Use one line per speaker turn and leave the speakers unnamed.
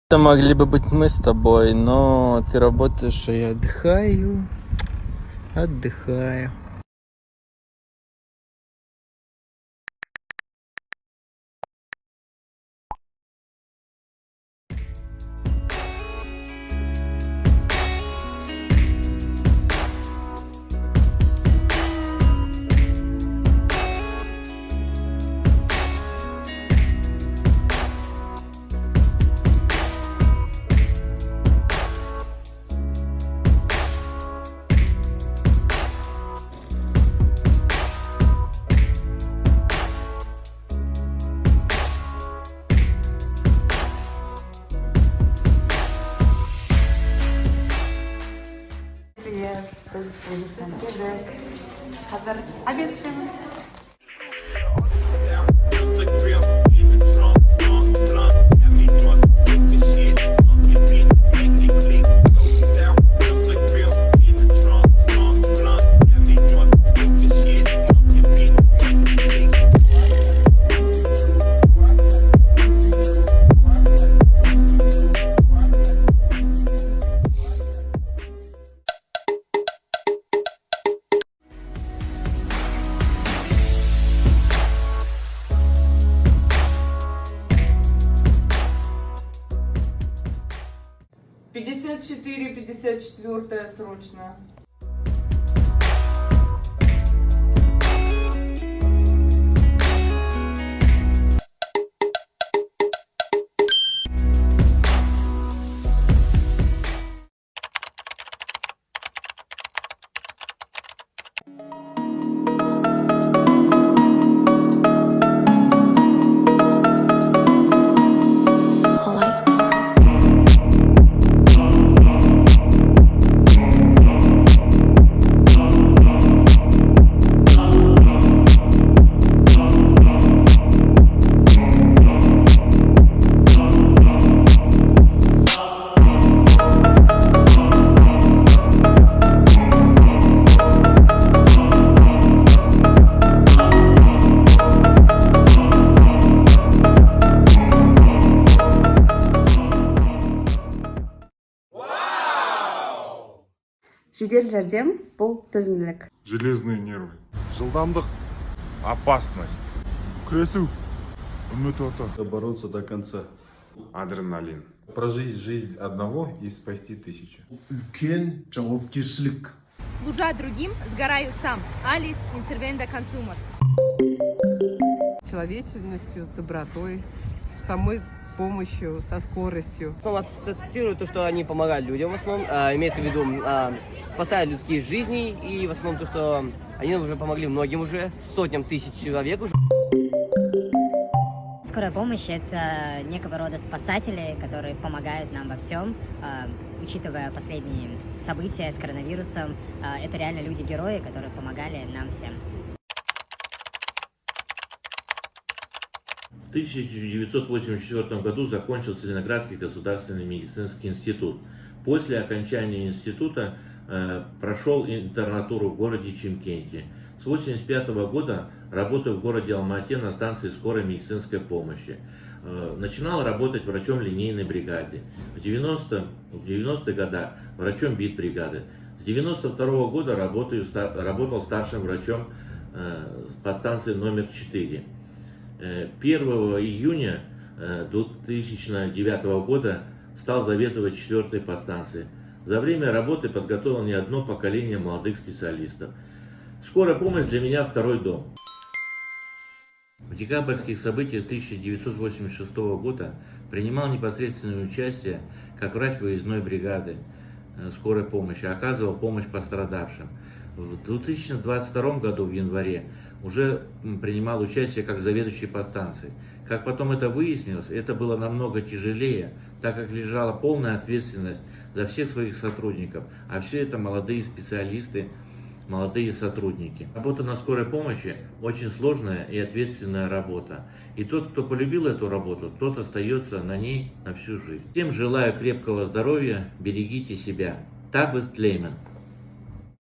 Это могли бы быть мы с тобой, но ты работаешь, а я отдыхаю. Отдыхаю.
Привет, biz Hindistan keldik. Hozir obed ishimiz.
Пятьдесят четыре, 54 срочно.
Жедел жәрдем бұл төзімділік.
Железные нервы. Жылдамдық. Опасность. Күресу. Үміт оты.
Бороться до конца.
Адреналин. Прожить жизнь одного и спасти тысячу.
Үлкен жауапкершілік.
Служа другим, сгораю сам. Алис Инсервенда Консумер.
Человечностью, с добротой, с самой помощью, со скоростью.
В основном ассоциируют то, что они помогают людям, в основном, имеется в виду, спасают людские жизни, и в основном то, что они уже помогли многим уже, сотням тысяч человек уже.
Скорая помощь – это некого рода спасатели, которые помогают нам во всем. Учитывая последние события с коронавирусом, это реально люди-герои, которые помогали нам всем.
В 1984 году закончился Леноградский государственный медицинский институт. После окончания института прошел интернатуру в городе Чимкенте. С 1985 года работаю в городе Алмате на станции скорой медицинской помощи. Начинал работать врачом линейной бригады. В 90-х годах врачом бит-бригады. С 1992 года работал старшим врачом подстанции номер 4. 1 июня 2009 года стал заведовать 4-й подстанции. За время работы подготовил не одно поколение молодых специалистов. Скорая помощь для меня второй дом. В декабрьских событиях 1986 года принимал непосредственное участие как врач выездной бригады скорой помощи, оказывал помощь пострадавшим. В 2022 году в январе уже принимал участие как заведующий подстанцией. Как потом это выяснилось, это было намного тяжелее, так как лежала полная ответственность за всех своих сотрудников, а все это молодые специалисты, молодые сотрудники. Работа на скорой помощи очень сложная и ответственная работа. И тот, кто полюбил эту работу, тот остается на ней на всю жизнь. Всем желаю крепкого здоровья, берегите себя. Табыс Тлеймен.